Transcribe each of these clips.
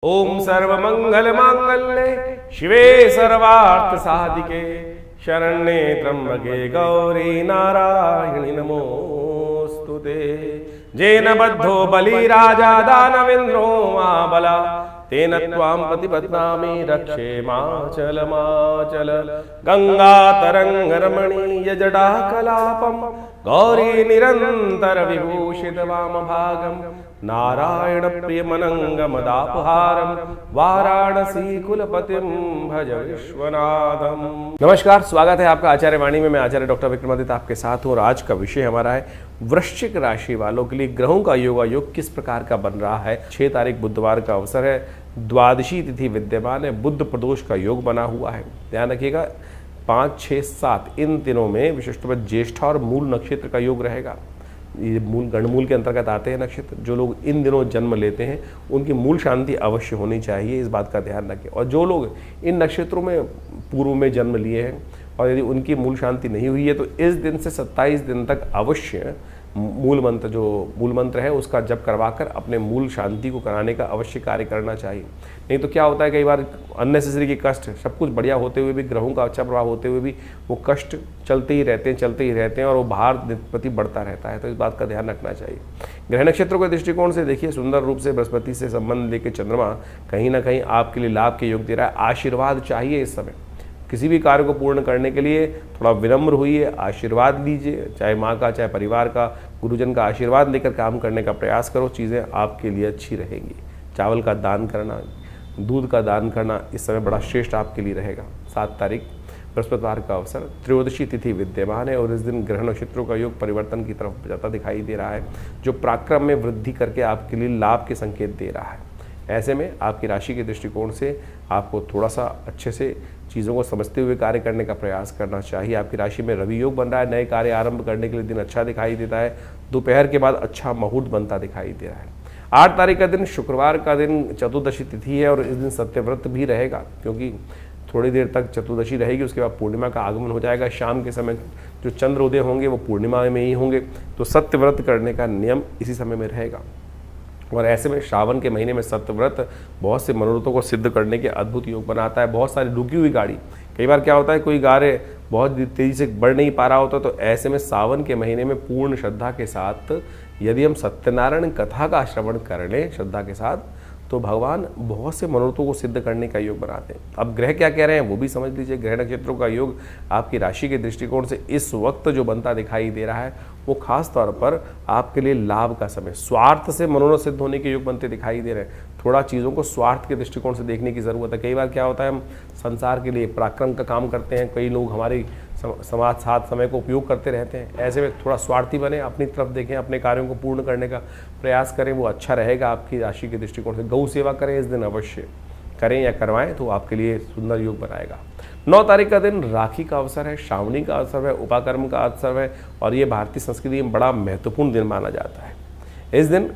ओम सर्वमंगल मांगल्ये शिवे सर्वार्थ साधिके शरण्ये त्र्यंबके गौरी नारायणि नमोस्तुते। जेन बद्धो बलि राजा दानवेन्द्रो महाबला तेन त्वां प्रतिपद्नामि रक्षे माचल माचल। गंगा तरंग रमणीय जटा कलापम गौरी निरंतर विभूषित वाम भागम नारायण प्रियमनंगमदापहारम वाराणसी कुलपतिम भज विश्वनाथम। नमस्कार, स्वागत है आपका आचार्य वाणी में। मैं आचार्य डॉक्टर विक्रमादित्य आपके साथ हूँ और आज का विषय हमारा है वृश्चिक राशि वालों के लिए ग्रहों का योग किस प्रकार का बन रहा है। 6 तारीख बुधवार का अवसर है, द्वादशी तिथि विद्यमान है, बुध प्रदोष का योग बना हुआ है। ध्यान रखिएगा 5, 6, 7 इन दिनों में विशिष्टतः ज्येष्ठा और मूल नक्षत्र का योग रहेगा। ये मूल गणमूल के अंतर्गत आते हैं नक्षत्र। जो लोग इन दिनों जन्म लेते हैं उनकी मूल शांति अवश्य होनी चाहिए, इस बात का ध्यान रखें। और जो लोग इन नक्षत्रों में पूर्व में जन्म लिए हैं और यदि उनकी मूल शांति नहीं हुई है तो इस दिन से 27 दिन तक अवश्य मूल मंत्र है उसका जप करवाकर अपने मूल शांति को कराने का अवश्य कार्य करना चाहिए। नहीं तो क्या होता है, कई बार अननेसेसरी के कष्ट, सब कुछ बढ़िया होते हुए भी, ग्रहों का अच्छा प्रभाव होते हुए भी वो कष्ट चलते ही रहते हैं और वो भार प्रति बढ़ता रहता है। तो इस बात का ध्यान रखना चाहिए। ग्रह नक्षत्रों के दृष्टिकोण से देखिए, सुंदर रूप से बृहस्पति से संबंध लेकर चंद्रमा कहीं ना कहीं आपके लिए लाभ के योग दे रहा है। आशीर्वाद चाहिए इस समय। किसी भी कार्य को पूर्ण करने के लिए थोड़ा विनम्र होइए, आशीर्वाद लीजिए, चाहे माँ का, चाहे परिवार का, गुरुजन का आशीर्वाद लेकर काम करने का प्रयास करो। चीज़ें आपके लिए अच्छी रहेंगी। चावल का दान करना, दूध का दान करना इस समय बड़ा श्रेष्ठ आपके लिए रहेगा। 7 तारीख बृहस्पतिवार का अवसर, त्रयोदशी तिथि विद्यमान है और इस दिन ग्रह नक्षत्रों का योग परिवर्तन की तरफ जाता दिखाई दे रहा है, जो पराक्रम में वृद्धि करके आपके लिए लाभ के संकेत दे रहा है। ऐसे में आपकी राशि के दृष्टिकोण से आपको थोड़ा सा अच्छे से चीज़ों को समझते हुए कार्य करने का प्रयास करना चाहिए। आपकी राशि में रवि योग बन रहा है, नए कार्य आरंभ करने के लिए दिन अच्छा दिखाई देता है। दोपहर के बाद अच्छा मुहूर्त बनता दिखाई दे रहा है। 8 तारीख का दिन शुक्रवार का दिन चतुर्दशी तिथि है और इस दिन सत्यव्रत भी रहेगा, क्योंकि थोड़ी देर तक चतुर्दशी रहेगी, उसके बाद पूर्णिमा का आगमन हो जाएगा। शाम के समय जो चंद्र उदय होंगे वो पूर्णिमा में ही होंगे, तो सत्यव्रत करने का नियम इसी समय में रहेगा। और ऐसे में श्रावण के महीने में सत्यव्रत बहुत से मनोरथों को सिद्ध करने के अद्भुत योग बनाता है। बहुत सारी रुकी हुई गाड़ी, कई बार क्या होता है कोई कार्य बहुत तेज़ी से बढ़ नहीं पा रहा होता, तो ऐसे में सावन के महीने में पूर्ण श्रद्धा के साथ यदि हम सत्यनारायण कथा का श्रवण कर लें श्रद्धा के साथ, तो भगवान बहुत से मनोरथों को सिद्ध करने का योग बनाते हैं। अब ग्रह क्या कह रहे हैं वो भी समझ लीजिए। ग्रह नक्षत्रों का योग आपकी राशि के दृष्टिकोण से इस वक्त जो बनता दिखाई दे रहा है वो खास तौर पर आपके लिए लाभ का समय, स्वार्थ से मनोरथ सिद्ध होने के योग बनते दिखाई दे रहे हैं। थोड़ा चीज़ों को स्वार्थ के दृष्टिकोण से देखने की ज़रूरत है। कई बार क्या होता है, हम संसार के लिए पराक्रम का काम करते हैं, कई लोग हमारी समाज साथ समय को उपयोग करते रहते हैं। ऐसे में थोड़ा स्वार्थी बने, अपनी तरफ देखें, अपने कार्यों को पूर्ण करने का प्रयास करें, वो अच्छा रहेगा आपकी राशि के दृष्टिकोण से। गौ सेवा करें, इस दिन अवश्य करें या करवाएं तो आपके लिए सुंदर योग बनाएगा। 9 तारीख का दिन राखी का अवसर है, श्रावणी का अवसर है, उपाकर्म का अवसर है और ये भारतीय संस्कृति में बड़ा महत्वपूर्ण दिन माना जाता है। इस दिन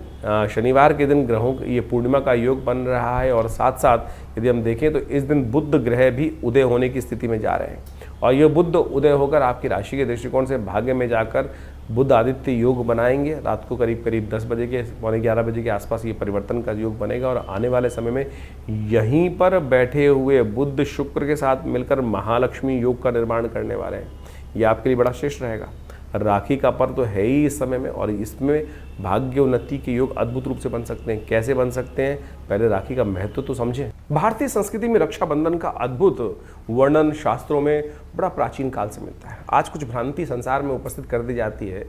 शनिवार के दिन ग्रहों ये पूर्णिमा का योग बन रहा है और साथ साथ यदि हम देखें तो इस दिन बुध ग्रह भी उदय होने की स्थिति में जा रहे हैं और ये बुध उदय होकर आपकी राशि के दृष्टिकोण से भाग्य में जाकर बुध आदित्य योग बनाएंगे। रात को करीब 10 बजे के, पौने 11 बजे के आसपास ये परिवर्तन का योग बनेगा और आने वाले समय में यहीं पर बैठे हुए बुध शुक्र के साथ मिलकर महालक्ष्मी योग का निर्माण करने वाले हैं। ये आपके लिए बड़ा श्रेष्ठ रहेगा। राखी का पर्व तो है ही इस समय में और इसमें भाग्य उन्नति के योग अद्भुत रूप से बन सकते हैं। कैसे बन सकते हैं, पहले राखी का महत्व तो समझें। भारतीय संस्कृति में रक्षाबंधन का अद्भुत वर्णन शास्त्रों में बड़ा प्राचीन काल से मिलता है। आज कुछ भ्रांति संसार में उपस्थित कर दी जाती है।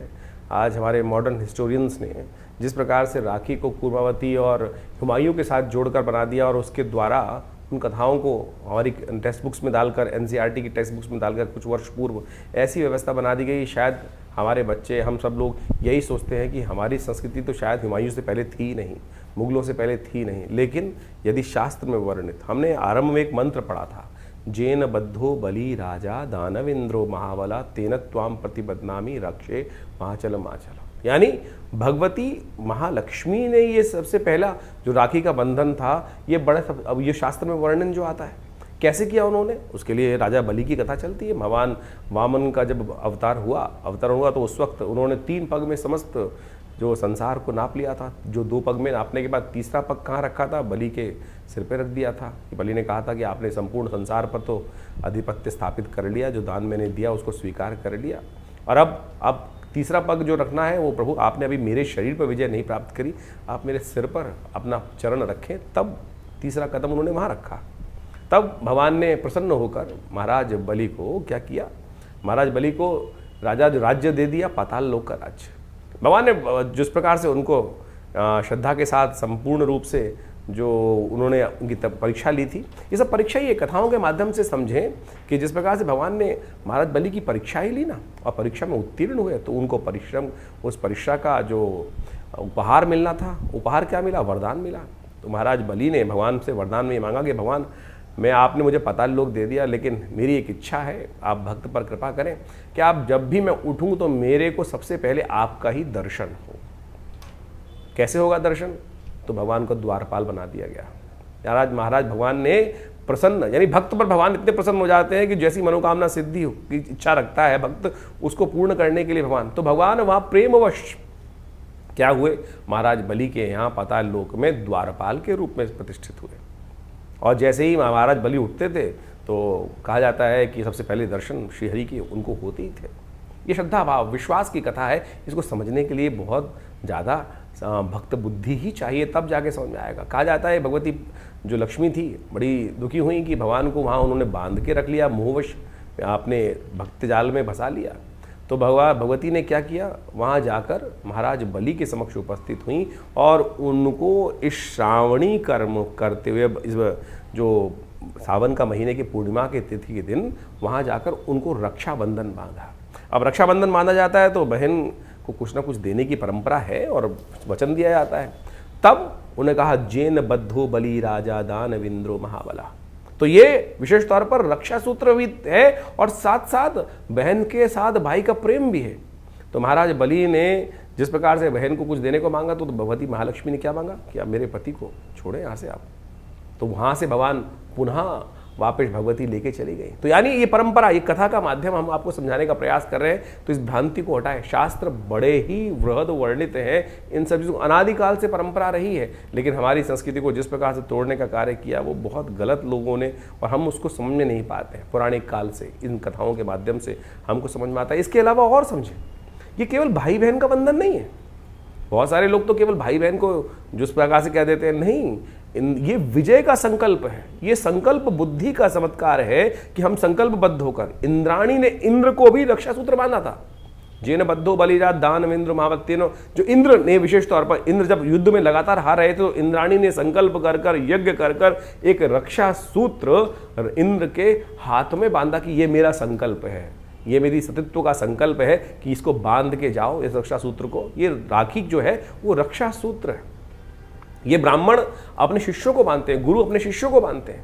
आज हमारे मॉडर्न हिस्टोरियंस ने जिस प्रकार से राखी को कुर्मावती और हुमायूं के साथ जोड़कर बना दिया और उसके द्वारा उन कथाओं को हमारी टेक्स्ट बुक्स में डालकर, एनसीईआरटी की टेक्स्ट बुक्स में डालकर कुछ वर्ष पूर्व ऐसी व्यवस्था बना दी गई, शायद हमारे बच्चे, हम सब लोग यही सोचते हैं कि हमारी संस्कृति तो शायद हुमायूं से पहले थी ही नहीं, मुगलों से पहले थी नहीं। लेकिन यदि शास्त्र में वर्णित, हमने आरंभ में एक मंत्र पढ़ा था, जेन बद्धो बलि राजा दानवेन्द्रो महाबला तेन त्वां प्रतिपद्नामि रक्षे माचल माचल। यानी भगवती महालक्ष्मी ने ये सबसे पहला जो राखी का बंधन था, ये बड़ा अब ये शास्त्र में वर्णन जो आता है कैसे किया उन्होंने, उसके लिए राजा बलि की कथा चलती है। भगवान वामन का जब अवतार हुआ तो उस वक्त उन्होंने 3 पग में समस्त जो संसार को नाप लिया था, जो 2 पग में नापने के बाद तीसरा पग कहाँ रखा था, बलि के सिर पे रख दिया था। बलि ने कहा था कि आपने संपूर्ण संसार पर तो आधिपत्य स्थापित कर लिया, जो दान मैंने दिया उसको स्वीकार कर लिया, और अब तीसरा पग जो रखना है वो प्रभु आपने अभी मेरे शरीर पर विजय नहीं प्राप्त करी, आप मेरे सिर पर अपना चरण रखें। तब तीसरा कदम उन्होंने वहाँ रखा। तब भगवान ने प्रसन्न होकर महाराज बलि को क्या किया, महाराज बलि को राज्य दे दिया, पाताल लोक का राज्य। भगवान ने जिस प्रकार से उनको श्रद्धा के साथ संपूर्ण रूप से जो उन्होंने उनकी परीक्षा ली थी, ये सब परीक्षा ही कथाओं के माध्यम से समझें कि जिस प्रकार से भगवान ने महाराज बलि की परीक्षा ही ली ना, और परीक्षा में उत्तीर्ण हुए, तो उनको परिश्रम, उस परीक्षा का जो उपहार मिलना था, उपहार क्या मिला, वरदान मिला। तो महाराज बलि ने भगवान से वरदान में मांगा कि भगवान मैं, आपने मुझे पाताल लोक दे दिया, लेकिन मेरी एक इच्छा है, आप भक्त पर कृपा करें कि आप जब भी मैं उठूं तो मेरे को सबसे पहले आपका ही दर्शन हो। कैसे होगा दर्शन, तो भगवान को द्वारपाल बना दिया गया। महाराज भगवान ने प्रसन्न, यानी भक्त पर भगवान इतने प्रसन्न हो जाते हैं कि जैसी मनोकामना सिद्धि की इच्छा रखता है भक्त, उसको पूर्ण करने के लिए भगवान, तो भगवान वहाँ प्रेमवश क्या हुए, महाराज बलि के यहाँ पाताल लोक में द्वारपाल के रूप में प्रतिष्ठित हुए। और जैसे ही महाराज बलि उठते थे तो कहा जाता है कि सबसे पहले दर्शन श्रीहरि के उनको होते ही थे। ये श्रद्धा भाव विश्वास की कथा है, इसको समझने के लिए बहुत ज़्यादा भक्त बुद्धि ही चाहिए, तब जाके समझ में आएगा। कहा जाता है भगवती जो लक्ष्मी थी बड़ी दुखी हुई कि भगवान को वहाँ उन्होंने बांध के रख लिया, मोहवश अपने भक्त जाल में फंसा लिया। तो भगवती ने क्या किया, वहाँ जाकर महाराज बलि के समक्ष उपस्थित हुई और उनको इस श्रावणी कर्म करते हुए, इस जो सावन का महीने की पूर्णिमा के तिथि के दिन वहाँ जाकर उनको रक्षाबंधन बांधा। अब रक्षाबंधन बांधा जाता है तो बहन को कुछ ना कुछ देने की परंपरा है और वचन दिया जाता है। तब उन्हें कहा जेन बद्धो बलि राजा दानवेंद्रो महाबला। तो ये विशेष तौर पर रक्षा सूत्र भी है और साथ साथ बहन के साथ भाई का प्रेम भी है। तो महाराज बलि ने जिस प्रकार से बहन को कुछ देने को मांगा, तो भगवती महालक्ष्मी ने क्या मांगा कि आप मेरे पति को छोड़े यहाँ से आप। तो वहाँ से भगवान पुनः वापस भगवती लेके चली गई। तो यानी ये परंपरा, ये कथा का माध्यम हम आपको समझाने का प्रयास कर रहे हैं, तो इस भ्रांति को हटाएं। शास्त्र बड़े ही वृहद वर्णित हैं, इन सब चीज़ों अनादिकाल से परंपरा रही है, लेकिन हमारी संस्कृति को जिस प्रकार से तोड़ने का कार्य किया वो बहुत गलत लोगों ने, और हम उसको समझ में नहीं पाते हैं। पौराणिक काल से इन कथाओं के माध्यम से हमको समझ में आता है। इसके अलावा और समझें, ये केवल भाई बहन का बंधन नहीं है। बहुत सारे लोग तो केवल भाई बहन को जिस प्रकार से कह देते हैं, नहीं, ये विजय का संकल्प है, ये संकल्प बुद्धि का चमत्कार है कि हम संकल्पबद्ध होकर, इंद्राणी ने इंद्र को भी रक्षा सूत्र बांधा था, जेन बद्धो बलिराज दानवेंद्र महावत्यनो। जो इंद्र ने विशेष तौर पर, इंद्र जब युद्ध में लगातार हार रहे थे तो इंद्राणी ने संकल्प कर कर, यज्ञ कर कर एक रक्षा सूत्र इंद्र के हाथ में बांधा कि ये मेरा संकल्प है, ये मेरी सतीत्व का संकल्प है कि इसको बांध के जाओ, इस रक्षा सूत्र को। ये राखी जो है वो रक्षा सूत्र है। ये ब्राह्मण अपने शिष्यों को बांधते हैं, गुरु अपने शिष्यों को बांधते हैं।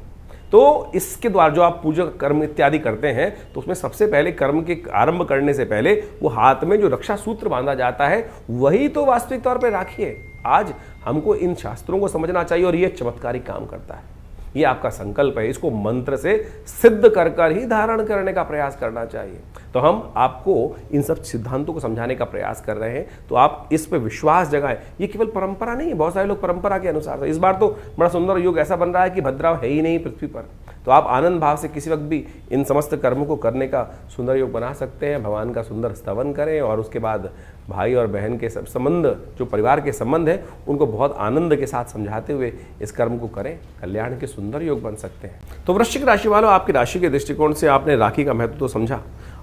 तो इसके द्वारा जो आप पूजा कर्म इत्यादि करते हैं, तो उसमें सबसे पहले कर्म के आरंभ करने से पहले वो हाथ में जो रक्षा सूत्र बांधा जाता है, वही तो वास्तविक तौर पर राखी है। आज हमको इन शास्त्रों को समझना चाहिए और ये चमत्कारिक काम करता है। ये आपका संकल्प है, इसको मंत्र से सिद्ध कर कर ही धारण करने का प्रयास करना चाहिए। तो हम आपको इन सब सिद्धांतों को समझाने का प्रयास कर रहे हैं, तो आप इस पे विश्वास जगाएं। ये केवल परंपरा नहीं है, बहुत सारे लोग परंपरा के अनुसार। इस बार तो बड़ा सुंदर योग ऐसा बन रहा है कि भद्राव है ही नहीं पृथ्वी पर, तो आप आनंद भाव से किसी वक्त भी इन समस्त कर्मों को करने का सुंदर योग बना सकते हैं। भगवान का सुंदर स्तवन करें और उसके बाद भाई और बहन के सब संबंध, जो परिवार के संबंध है, उनको बहुत आनंद के साथ समझाते हुए इस कर्म को करें। कल्याण के सुंदर योग बन सकते हैं। तो वृश्चिक राशि वालों, आपकी राशि के दृष्टिकोण से आपने राखी का महत्व तो समझा।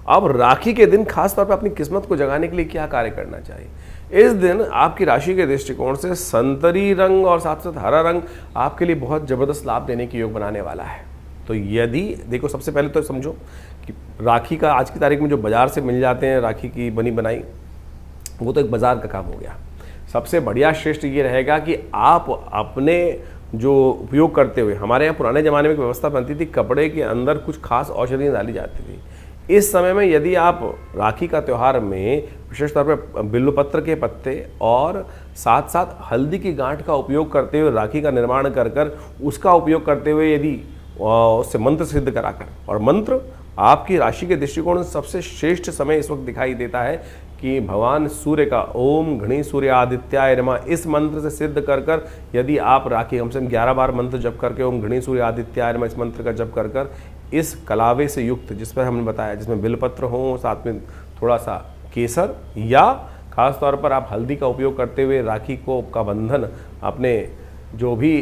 अब राखी के दिन खास तौर पर अपनी किस्मत को जगाने के लिए क्या कार्य करना चाहिए। इस दिन आपकी राशि के दृष्टिकोण से संतरी रंग और साथ साथ हरा रंग आपके लिए बहुत जबरदस्त लाभ देने के योग बनाने वाला है। तो यदि देखो, सबसे पहले तो समझो कि राखी का आज की तारीख में जो बाजार से मिल जाते हैं राखी की बनी बनाई, वो तो एक बाजार का काम हो गया। सबसे बढ़िया श्रेष्ठ ये रहेगा कि आप अपने जो उपयोग करते हुए, हमारे यहाँ पुराने ज़माने में एक व्यवस्था बनती थी, कपड़े के अंदर कुछ खास औषधियाँ डाली जाती थी। इस समय में यदि आप राखी का त्यौहार में विशेष तौर पर बिल्वपत्र के पत्ते और साथ साथ हल्दी की गांठ का उपयोग करते हुए राखी का निर्माण कर कर उसका उपयोग करते हुए यदि उससे मंत्र सिद्ध कराकर, और मंत्र आपकी राशि के दृष्टिकोण से सबसे श्रेष्ठ समय इस वक्त दिखाई देता है कि भगवान सूर्य का ओम घणी सूर्यादित्याय नमः इस मंत्र से सिद्ध कर कर यदि आप राखी कम से कम 11 बार मंत्र जप करके ओम घणी सूर्यादित्याय नमः इस मंत्र का जप कर कर इस कलावे से युक्त, जिस पर हमने बताया, जिसमें बिलपत्र हो, साथ में थोड़ा सा केसर या खास तौर पर आप हल्दी का उपयोग करते हुए राखी को का बंधन अपने जो भी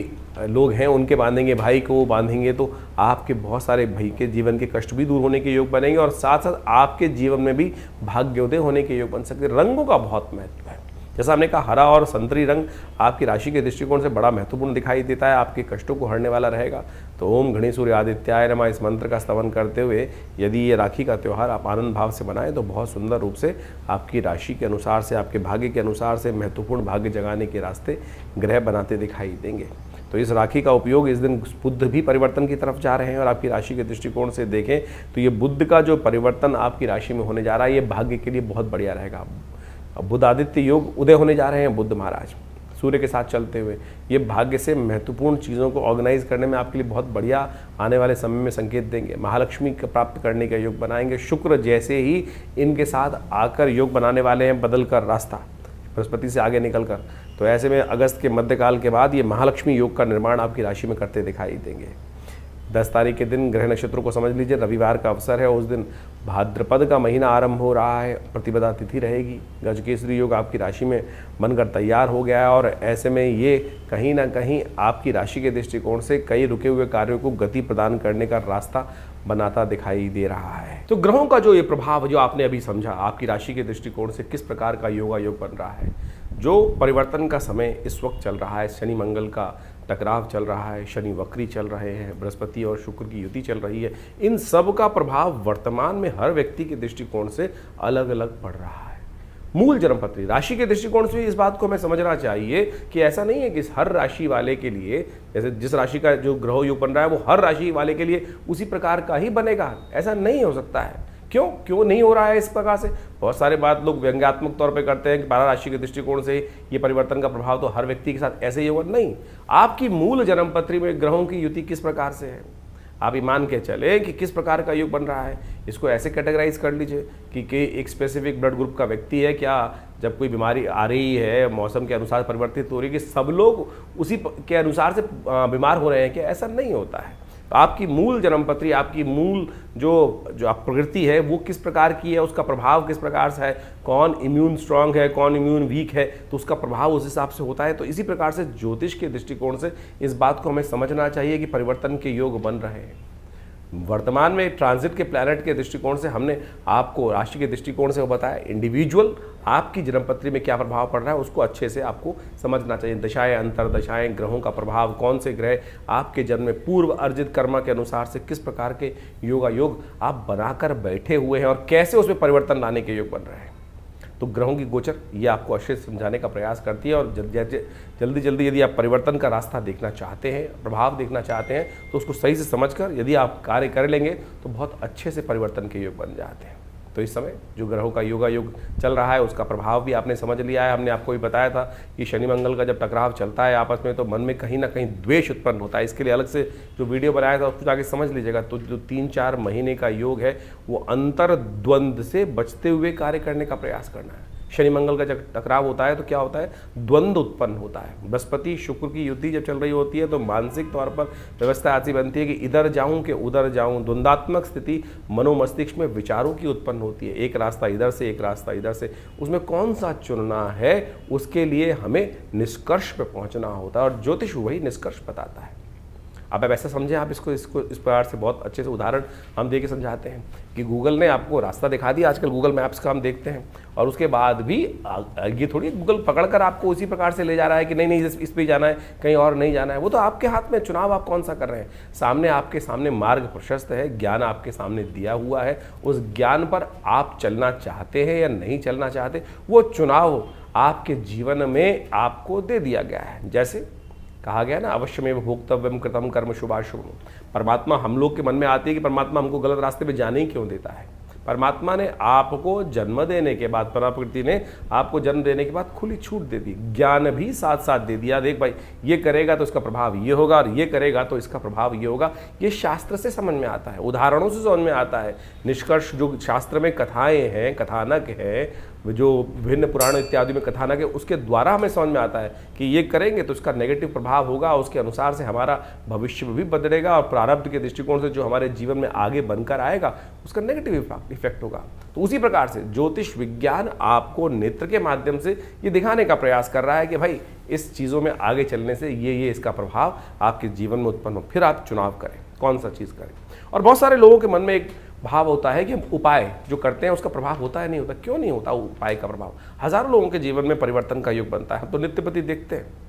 लोग हैं उनके बांधेंगे, भाई को बांधेंगे, तो आपके बहुत सारे भाई के जीवन के कष्ट भी दूर होने के योग बनेंगे और साथ साथ आपके जीवन में भी भाग्योदय होने के योग बन सकते हैं। रंगों का बहुत महत्व है। जैसा हमने कहा, हरा और संतरी रंग आपकी राशि के दृष्टिकोण से बड़ा महत्वपूर्ण दिखाई देता है, आपके कष्टों को हरने वाला रहेगा। तो ओम घणी सूर्यादित्याय नमः इस मंत्र का स्तवन करते हुए यदि ये राखी का त्यौहार आप आनंद भाव से बनाएं तो बहुत सुंदर रूप से आपकी राशि के अनुसार से, आपके भाग्य के अनुसार से महत्वपूर्ण भाग्य जगाने के रास्ते ग्रह बनाते दिखाई देंगे। तो इस राखी का उपयोग इस दिन बुध भी परिवर्तन की तरफ जा रहे हैं और आपकी राशि के दृष्टिकोण से देखें तो ये बुध का जो परिवर्तन आपकी राशि में होने जा रहा है ये भाग्य के लिए बहुत बढ़िया रहेगा। बुध आदित्य योग उदय होने जा रहे हैं बुध महाराज सूर्य के साथ चलते हुए, ये भाग्य से महत्वपूर्ण चीज़ों को ऑर्गेनाइज करने में आपके लिए बहुत बढ़िया आने वाले समय में संकेत देंगे। महालक्ष्मी का प्राप्त करने का योग बनाएंगे। शुक्र जैसे ही इनके साथ आकर योग बनाने वाले हैं बदल कर रास्ता बृहस्पति से आगे निकल कर, तो ऐसे में अगस्त के मध्यकाल के बाद ये महालक्ष्मी योग का निर्माण आपकी राशि में करते दिखाई देंगे। 10 तारीख के दिन ग्रह नक्षत्रों को समझ लीजिए, रविवार का अवसर है, उस दिन भाद्रपद का महीना आरंभ हो रहा है, प्रतिपदा तिथि रहेगी। गजकेसरी योग आपकी राशि में बनकर तैयार हो गया है और ऐसे में ये कहीं ना कहीं आपकी राशि के दृष्टिकोण से कई रुके हुए कार्यों को गति प्रदान करने का रास्ता बनाता दिखाई दे रहा है। तो ग्रहों का जो ये प्रभाव जो आपने अभी समझा, आपकी राशि के दृष्टिकोण से किस प्रकार का योगा योग बन रहा है, जो परिवर्तन का समय इस वक्त चल रहा है, शनि मंगल का टकराव चल रहा है, शनि वक्री चल रहे हैं, बृहस्पति और शुक्र की युति चल रही है, इन सब का प्रभाव वर्तमान में हर व्यक्ति के दृष्टिकोण से अलग अलग पड़ रहा है। मूल जन्मपत्री राशि के दृष्टिकोण से इस बात को हमें समझना चाहिए कि ऐसा नहीं है कि हर राशि वाले के लिए, जैसे जिस राशि का जो ग्रह योग बन रहा है वो हर राशि वाले के लिए उसी प्रकार का ही बनेगा, ऐसा नहीं हो सकता है। क्यों नहीं हो रहा है इस प्रकार से? बहुत सारे बात लोग व्यंग्यात्मक तौर पे करते हैं कि 12 राशि के दृष्टिकोण से ये परिवर्तन का प्रभाव तो हर व्यक्ति के साथ ऐसे ही होगा। नहीं, आपकी मूल जन्मपत्री में ग्रहों की युति किस प्रकार से है, आप ये मान के चले कि किस प्रकार का योग बन रहा है। इसको ऐसे कैटेगराइज कर लीजिए कि एक स्पेसिफिक ब्लड ग्रुप का व्यक्ति है, क्या जब कोई बीमारी आ रही है मौसम के अनुसार परिवर्तित हो रही है कि सब लोग उसी के अनुसार से बीमार हो रहे हैं, क्या ऐसा नहीं होता है। तो आपकी मूल जन्मपत्री, आपकी मूल जो आप प्रकृति है वो किस प्रकार की है, उसका प्रभाव किस प्रकार से है, कौन इम्यून स्ट्रांग है, कौन इम्यून वीक है, तो उसका प्रभाव उस हिसाब से होता है। तो इसी प्रकार से ज्योतिष के दृष्टिकोण से इस बात को हमें समझना चाहिए कि परिवर्तन के योग बन रहे हैं। वर्तमान में ट्रांजिट के प्लैनेट के दृष्टिकोण से हमने आपको राशि के दृष्टिकोण से वो बताया, इंडिविजुअल आपकी जन्मपत्री में क्या प्रभाव पड़ रहा है उसको अच्छे से आपको समझना चाहिए। दशाएं, अंतरदशाएं, ग्रहों का प्रभाव, कौन से ग्रह आपके जन्म में पूर्व अर्जित कर्म के अनुसार से किस प्रकार के योगा योग आप बनाकर बैठे हुए हैं और कैसे उसमें परिवर्तन लाने के योग बन रहे हैं। तो ग्रहों की गोचर ये आपको अच्छे से समझाने का प्रयास करती है और जल्दी जल्दी यदि आप परिवर्तन का रास्ता देखना चाहते हैं, प्रभाव देखना चाहते हैं, तो उसको सही से समझकर यदि आप कार्य कर लेंगे तो बहुत अच्छे से परिवर्तन के योग बन जाते हैं। तो इस समय जो ग्रहों का योगा योग चल रहा है उसका प्रभाव भी आपने समझ लिया है। हमने आपको भी बताया था कि शनि मंगल का जब टकराव चलता है आपस में तो मन में कहीं ना कहीं द्वेष उत्पन्न होता है। इसके लिए अलग से जो वीडियो बनाया था उसको जाके समझ लीजिएगा। तो जो 3-4 महीने का योग है वो अंतर द्वंद्व से बचते हुए कार्य करने का प्रयास करना है। शनि मंगल का जब टकराव होता है तो क्या होता है, द्वंद्व उत्पन्न होता है। बृहस्पति शुक्र की युति जब चल रही होती है तो मानसिक तौर पर व्यवस्था ऐसी बनती है कि इधर जाऊं कि उधर जाऊं, द्वंद्वात्मक स्थिति मनोमस्तिष्क में विचारों की उत्पन्न होती है। एक रास्ता इधर से, एक रास्ता इधर से, उसमें कौन सा चुनना है उसके लिए हमें निष्कर्ष पे पहुंचना होता है और ज्योतिष वही निष्कर्ष बताता है। अब ऐसा समझें आप इसको इस प्रकार से बहुत अच्छे से उदाहरण हम दे के समझाते हैं कि गूगल ने आपको रास्ता दिखा दिया। आजकल गूगल मैप्स का हम देखते हैं और उसके बाद भी ये थोड़ी गूगल पकड़कर आपको उसी प्रकार से ले जा रहा है कि नहीं इस पे जाना है, कहीं और नहीं जाना है। वो तो आपके हाथ में, चुनाव आप कौन सा कर रहे हैं। सामने आपके सामने मार्ग प्रशस्त है, ज्ञान आपके सामने दिया हुआ है, उस ज्ञान पर आप चलना चाहते हैं या नहीं चलना चाहते, वो चुनाव आपके जीवन में आपको दे दिया गया है। जैसे कहा गया ना, अवश्यमेव भोक्तव्यम कृतम कर्म शुभाशुभ। परमात्मा हम लोग के मन में आती है कि परमात्मा हमको गलत रास्ते पे जाने ही क्यों देता है। परमात्मा ने आपको जन्म देने के बाद, प्रकृति ने आपको जन्म देने के बाद खुली छूट दे दी, ज्ञान भी साथ साथ दे दिया। देख भाई, ये करेगा तो इसका प्रभाव ये होगा और ये करेगा तो इसका प्रभाव ये होगा। ये शास्त्र से समझ में आता है, उदाहरणों से समझ में आता है। निष्कर्ष जो शास्त्र में कथाएं हैं, कथानक है, जो विभिन्न पुराणों इत्यादि में कथानक है उसके द्वारा हमें समझ में आता है कि ये करेंगे तो उसका नेगेटिव प्रभाव होगा, उसके अनुसार से हमारा भविष्य भी बदलेगा और प्रारब्ध के दृष्टिकोण से जो हमारे जीवन में आगे बनकर आएगा उसका नेगेटिव इफेक्ट होगा। तो उसी प्रकार से ज्योतिष विज्ञान आपको नेत्र के माध्यम से ये दिखाने का प्रयास कर रहा है कि भाई इस चीज़ों में आगे चलने से ये इसका प्रभाव आपके जीवन में उत्पन्न हो, फिर आप चुनाव करें कौन सा चीज़ करें। और बहुत सारे लोगों के मन में एक भाव होता है कि हम उपाय जो करते हैं उसका प्रभाव होता है नहीं होता। क्यों नहीं होता उपाय का प्रभाव? हजारों लोगों के जीवन में परिवर्तन का योग बनता है। हम तो नित्य प्रति देखते हैं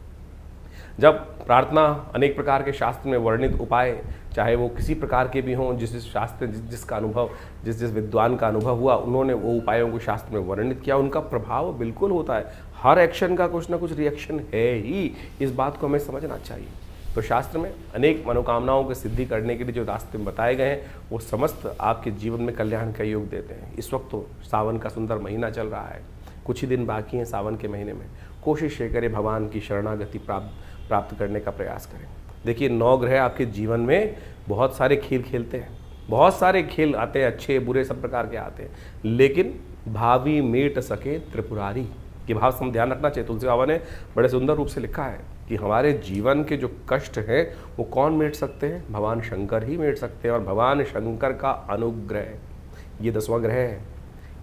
जब प्रार्थना अनेक प्रकार के शास्त्र में वर्णित उपाय, चाहे वो किसी प्रकार के भी हों, जिस शास्त्र जिसका अनुभव जिस विद्वान का अनुभव हुआ उन्होंने वो उपायों को शास्त्र में वर्णित किया, उनका प्रभाव बिल्कुल होता है। हर एक्शन का कुछ ना कुछ रिएक्शन है ही, इस बात को हमें समझना चाहिए। तो शास्त्र में अनेक मनोकामनाओं की सिद्धि करने के लिए जो रास्ते बताए गए हैं वो समस्त आपके जीवन में कल्याण का योग देते हैं। इस वक्त तो सावन का सुंदर महीना चल रहा है, कुछ ही दिन बाकी हैं सावन के महीने में। कोशिश ये करें भगवान की शरणागति प्राप्त करने का प्रयास करें। देखिए 9 ग्रह आपके जीवन में बहुत सारे खेल खेलते हैं, बहुत सारे खेल आते हैं, अच्छे बुरे सब प्रकार के आते हैं, लेकिन भावी मेट सके त्रिपुरारी के भाव से हम ध्यान रखना चाहिए। तुलसी बाबा ने बड़े सुंदर रूप से लिखा है कि हमारे जीवन के जो कष्ट हैं वो कौन मेट सकते हैं? भगवान शंकर ही मेट सकते हैं। और भगवान शंकर का अनुग्रह ये 10वां ग्रह है,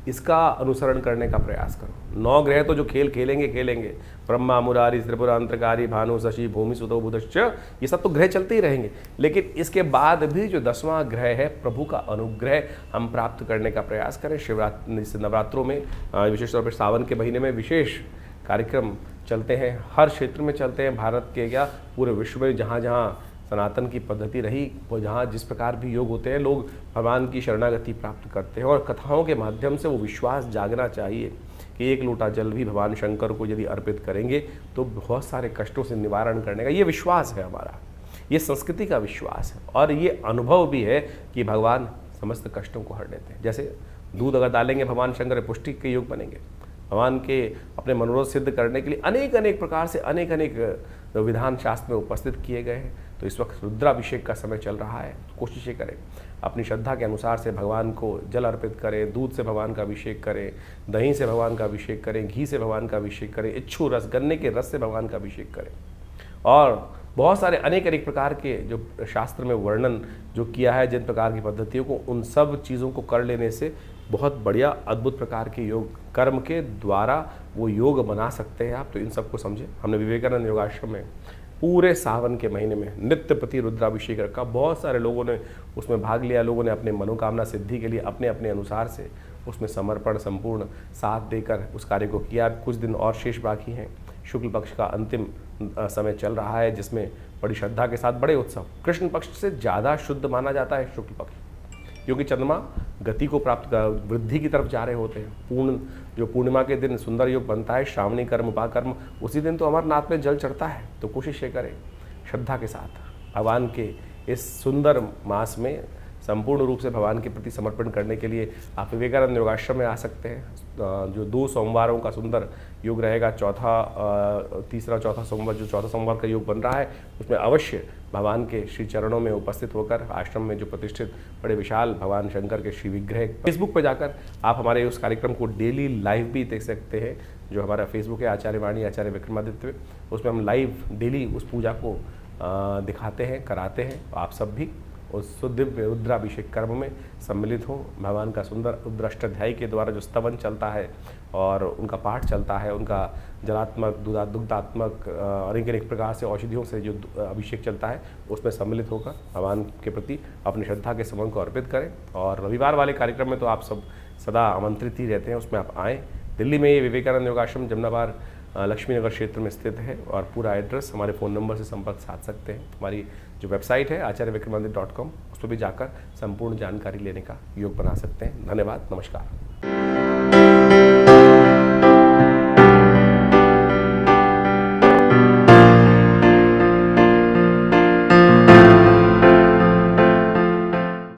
इसका अनुसरण करने का प्रयास करो। 9 ग्रह तो जो खेल खेलेंगे, ब्रह्मा मुरारी त्रिपुरा अंतरकारी भानु शशि भूमि सुतो बुधश्च, ये सब तो ग्रह चलते ही रहेंगे, लेकिन इसके बाद भी जो 10वां ग्रह है प्रभु का अनुग्रह हम प्राप्त करने का प्रयास करें। शिवरात्रि नवरात्रों में विशेष तौर पर सावन के महीने में विशेष कार्यक्रम चलते हैं, हर क्षेत्र में चलते हैं, भारत के क्या पूरे विश्व में जहाँ जहाँ सनातन की पद्धति रही वो जहाँ जिस प्रकार भी योग होते हैं लोग भगवान की शरणागति प्राप्त करते हैं। और कथाओं के माध्यम से वो विश्वास जागना चाहिए कि 1 लोटा जल भी भगवान शंकर को यदि अर्पित करेंगे तो बहुत सारे कष्टों से निवारण करने का ये विश्वास है हमारा, ये संस्कृति का विश्वास है। और ये अनुभव भी है कि भगवान समस्त कष्टों को हर लेते हैं। जैसे दूध अगर डालेंगे भगवान शंकर पुष्टि के योग बनेंगे। भगवान के अपने मनोरथ सिद्ध करने के लिए अनेक प्रकार से अनेक विधान शास्त्र में उपस्थित किए गए हैं। तो इस वक्त रुद्राभिषेक का समय चल रहा है, तो कोशिशें करें अपनी श्रद्धा के अनुसार से भगवान को जल अर्पित करें, दूध से भगवान का अभिषेक करें, दही से भगवान का अभिषेक करें, घी से भगवान का अभिषेक करें, इच्छू रस गन्ने के रस से भगवान का अभिषेक करें। और बहुत सारे अनेक प्रकार के जो शास्त्र में वर्णन जो किया है जिन प्रकार की पद्धतियों को, उन सब चीज़ों को कर लेने से बहुत बढ़िया अद्भुत प्रकार के योग कर्म के द्वारा वो योग बना सकते हैं आप। तो इन सबको समझें। हमने विवेकानंद योगाश्रम में पूरे सावन के महीने में नित्य प्रति रुद्राभिषेक रखा, बहुत सारे लोगों ने उसमें भाग लिया। लोगों ने अपने मनोकामना सिद्धि के लिए अपने अनुसार से उसमें समर्पण संपूर्ण साथ देकर उस कार्य को किया। कुछ दिन और शेष बाकी हैं। शुक्ल पक्ष का अंतिम समय चल रहा है जिसमें बड़ी श्रद्धा के साथ बड़े उत्सव। कृष्ण पक्ष से ज़्यादा शुद्ध माना जाता है शुक्ल पक्ष, क्योंकि चंद्रमा गति को प्राप्त वृद्धि की तरफ जा रहे होते हैं। जो पूर्णिमा के दिन सुंदर योग बनता है, श्रावणी कर्म उपाकर्म, उसी दिन तो अमरनाथ में जल चढ़ता है। तो कोशिश ये करें श्रद्धा के साथ भगवान के इस सुंदर मास में संपूर्ण रूप से भगवान के प्रति समर्पण करने के लिए आप विवेकानंद योगाश्रम में आ सकते हैं। जो 2 सोमवारों का सुंदर योग रहेगा, तीसरा चौथा सोमवार, जो चौथा सोमवार का योग बन रहा है उसमें अवश्य भगवान के श्री चरणों में उपस्थित होकर आश्रम में जो प्रतिष्ठित बड़े विशाल भगवान शंकर के श्री विग्रह, फेसबुक पर जाकर आप हमारे उस कार्यक्रम को डेली लाइव भी देख सकते हैं। जो हमारा फेसबुक है आचार्य वाणी आचार्य विक्रमादित्य, उसमें हम लाइव डेली उस पूजा को दिखाते हैं, कराते हैं। आप सब भी उस दिव्य रुद्राभिषेक कर्म में सम्मिलित हो। भगवान का सुंदर रुद्राष्टाध्यायी के द्वारा जो स्तवन चलता है और उनका पाठ चलता है, उनका जलात्मक दुग्धात्मक अनेक प्रकार से औषधियों से जो अभिषेक चलता है उसमें सम्मिलित होकर भगवान के प्रति अपनी श्रद्धा के समर्पण को अर्पित करें। और रविवार वाले कार्यक्रम में तो आप सब सदा आमंत्रित ही रहते हैं, उसमें आप आएँ। दिल्ली में ये विवेकानंद योगाश्रम जमनाबाद लक्ष्मी नगर क्षेत्र में स्थित है और पूरा एड्रेस हमारे फ़ोन नंबर से संपर्क साध सकते हैं। हमारी जो वेबसाइट है acharyvikramadiत्य.com, उस पर भी जाकर संपूर्ण जानकारी लेने का योग बना सकते हैं। धन्यवाद, नमस्कार।